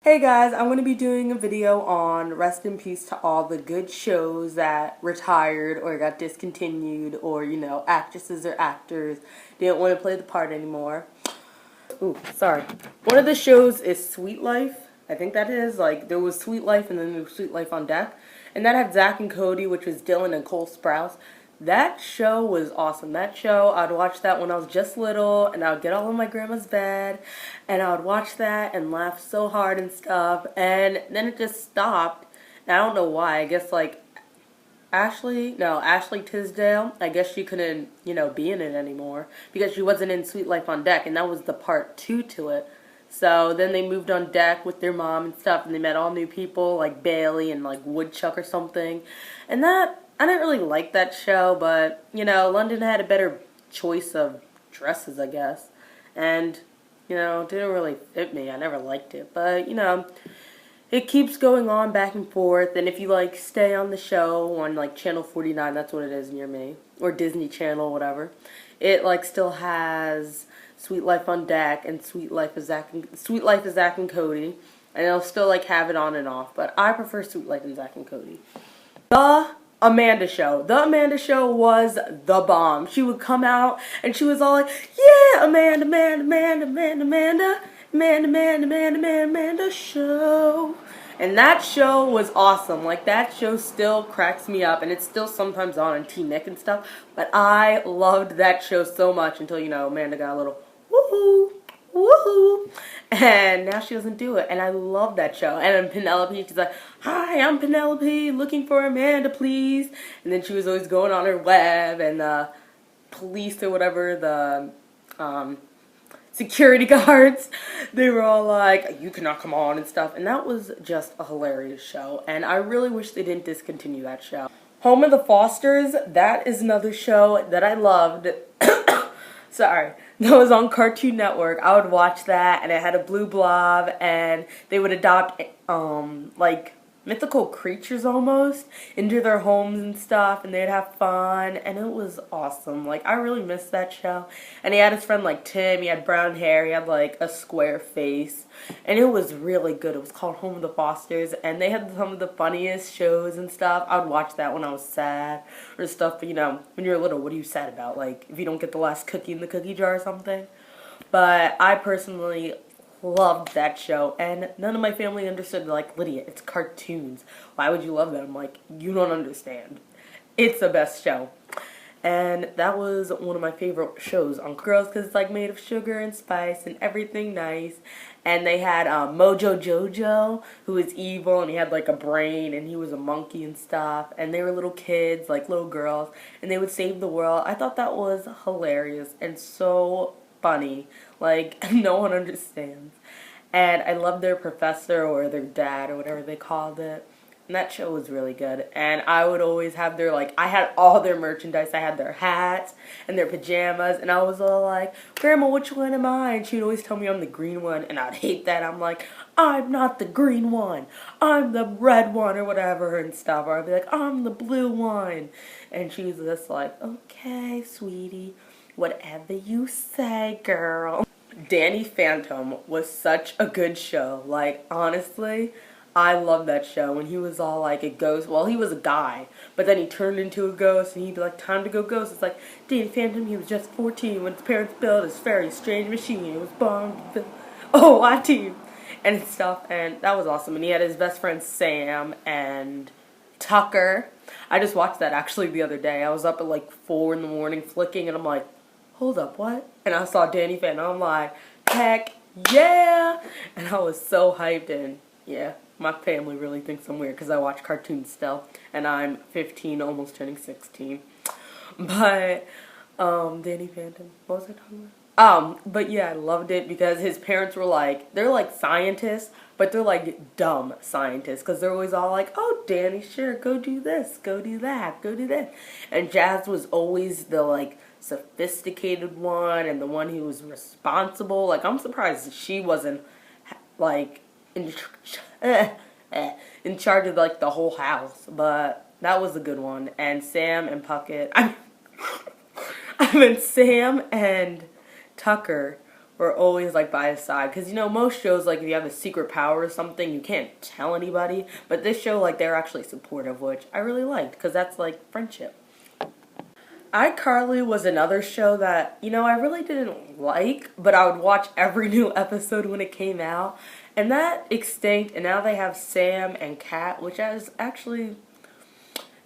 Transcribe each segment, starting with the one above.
Hey guys, I'm going to be doing a video on rest in peace to all the good shows that retired or got discontinued or, actresses or actors didn't want to play the part anymore. Ooh, sorry. One of the shows is Sweet Life. I think that is. Like, there was Sweet Life and then there was Sweet Life on Deck. And that had Zach and Cody, which was Dylan and Cole Sprouse. That show was awesome. That show, I'd watch that when I was just little, and I would get all in my grandma's bed, and I would watch that and laugh so hard and stuff, and then it just stopped. And I don't know why. I guess, like, Ashley Tisdale, I guess she couldn't, be in it anymore, because she wasn't in Sweet Life on Deck, and that was the part 2 to it. So then they moved on Deck with their mom and stuff, and they met all new people, like Bailey and, like, Woodchuck or something, and I didn't really like that show, but, London had a better choice of dresses, I guess. And, it didn't really fit me. I never liked it. But, it keeps going on back and forth. And if you, like, stay on the show on, like, Channel 49, that's what it is near me, or Disney Channel, whatever, it, like, still has Sweet Life on Deck and Sweet Life of Zach and Cody. And it'll still, like, have it on and off. But I prefer Sweet Life and Zach and Cody. The Amanda Show. The Amanda Show was the bomb. She would come out and she was all like, yeah, Amanda Show. And that show was awesome. Like, that show still cracks me up, and it's still sometimes on T-Nick and stuff. But I loved that show so much until, Amanda got a little woohoo. Woohoo! And now she doesn't do it, and I love that show. And then Penelope, she's like, hi, I'm Penelope, looking for Amanda, please. And then she was always going on her web, and the police or whatever, the security guards, they were all like, you cannot come on and stuff. And that was just a hilarious show, and I really wish they didn't discontinue that show. Home of the Fosters, that is another show that I loved. Sorry, that was on Cartoon Network. I would watch that, and it had a blue blob, and they would adopt, like, mythical creatures almost into their homes and stuff, and they'd have fun, and it was awesome. Like, I really missed that show. And he had his friend, like, Tim. He had brown hair. He had, like, a square face, and it was really good. It was called Home of the Fosters, and they had some of the funniest shows and stuff. I would watch that when I was sad or stuff, when you're little, what are you sad about? Like, if you don't get the last cookie in the cookie jar or something. But I personally loved that show, and none of my family understood. They're like, Lydia, it's cartoons. Why would you love that? I'm like, you don't understand. It's the best show. And that was one of my favorite shows on Girls, because it's like made of sugar and spice and everything nice. And they had Mojo Jojo, who was evil, and he had like a brain, and he was a monkey and stuff. And they were little kids, like little girls, and they would save the world. I thought that was hilarious and so funny. Like, no one understands. And I loved their professor or their dad or whatever they called it. And that show was really good. And I would always have their, like, I had all their merchandise. I had their hats and their pajamas. And I was all like, Grandma, which one am I? And she'd always tell me I'm the green one. And I'd hate that. I'm like, I'm not the green one. I'm the red one or whatever and stuff. Or I'd be like, I'm the blue one. And she was just like, okay, sweetie. Whatever you say, girl. Danny Phantom was such a good show. Like, honestly, I love that show. When he was all like a ghost. Well, he was a guy, but then he turned into a ghost, and he'd be like, time to go ghost. It's like, Danny Phantom, he was just 14 when his parents built his very strange machine. It was bombed. Oh, I team. And stuff, and that was awesome. And he had his best friend Sam and Tucker. I just watched that actually the other day. I was up at like 4 in the morning flicking, and I'm like, hold up, what? And I saw Danny Phantom. I'm like, heck yeah! And I was so hyped, and yeah, my family really thinks I'm weird because I watch cartoons still, and I'm 15, almost turning 16. But, Danny Phantom, what was I talking about? But yeah, I loved it because his parents were like, they're like scientists, but they're like dumb scientists, because they're always all like, oh, Danny, sure, go do this, go do that, go do this. And Jazz was always the like sophisticated one and the one who was responsible. Like, I'm surprised she wasn't like in charge of like the whole house, but that was a good one. And Sam and Puckett, I mean Sam and Tucker were always like by his side. Because, you know, most shows, like if you have a secret power or something, you can't tell anybody. But this show, like, they're actually supportive, which I really liked, because that's like friendship. iCarly was another show that, you know, I really didn't like, but I would watch every new episode when it came out. And that extinct, and now they have Sam and Kat, which is actually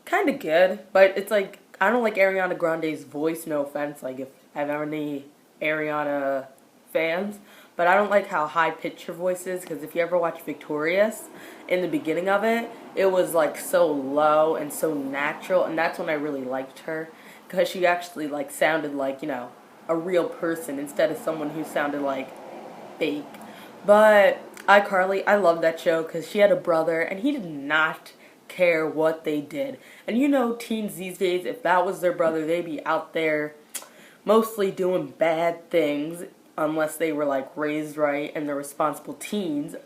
kind of good. But it's like, I don't like Ariana Grande's voice, no offense, like if I have any Ariana fans. But I don't like how high-pitched her voice is, because if you ever watch Victorious, in the beginning of it, it was like so low and so natural, and that's when I really liked her. Because she actually, like, sounded like, you know, a real person instead of someone who sounded like fake. But iCarly, I love that show because she had a brother and he did not care what they did. And you know, teens these days, if that was their brother, they'd be out there mostly doing bad things unless they were, like, raised right and they're responsible teens.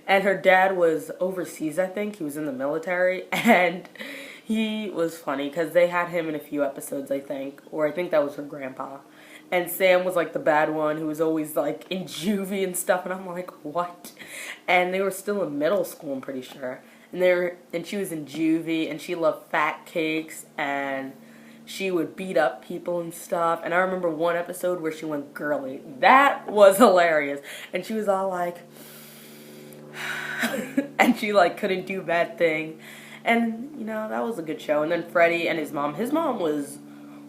And her dad was overseas, I think. He was in the military, and he was funny because they had him in a few episodes, I think, or I think that was her grandpa. And Sam was like the bad one who was always like in juvie and stuff, and I'm like, what? And they were still in middle school, I'm pretty sure. And she was in juvie, and she loved fat cakes, and she would beat up people and stuff. And I remember one episode where she went girly. That was hilarious. And she was all like, and she like couldn't do a bad thing. And, you know, that was a good show. And then Freddie and his mom was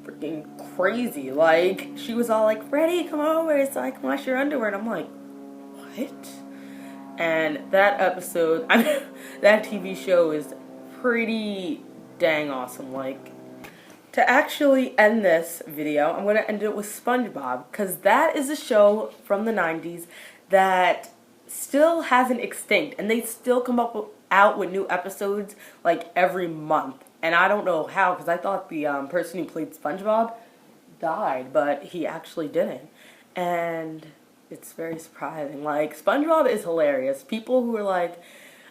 freaking crazy. Like, she was all like, Freddie, come over so I can wash your underwear. And I'm like, what? And that episode, that TV show is pretty dang awesome. Like, to actually end this video, I'm going to end it with SpongeBob. Because that is a show from the 90s that still hasn't extinct. And they still come out with new episodes like every month, and I don't know how, because I thought the person who played SpongeBob died, but he actually didn't, and it's very surprising. Like, SpongeBob is hilarious. People who are like,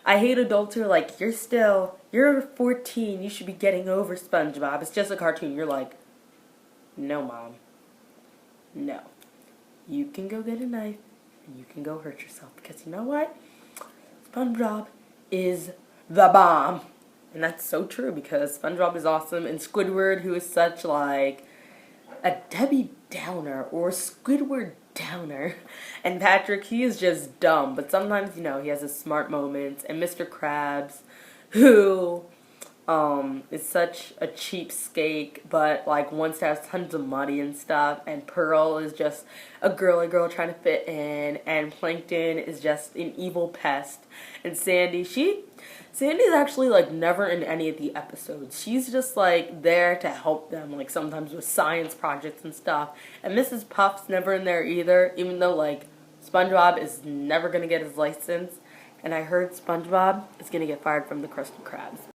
I hate adults who are like, you're 14, you should be getting over SpongeBob, it's just a cartoon. You're like, no, Mom, no, you can go get a knife and you can go hurt yourself, because you know what, SpongeBob is the bomb. And that's so true, because SpongeBob is awesome, and Squidward, who is such like a Debbie Downer or Squidward Downer, and Patrick, he is just dumb, but sometimes, you know, he has his smart moments, and Mr. Krabs, who is such a cheapskate, but like wants to have tons of money and stuff, and Pearl is just a girly girl trying to fit in, and Plankton is just an evil pest, and Sandy's actually like never in any of the episodes. She's just like there to help them, like sometimes with science projects and stuff, and Mrs. Puff's never in there either, even though like SpongeBob is never gonna get his license, and I heard SpongeBob is gonna get fired from the Krusty Krabs.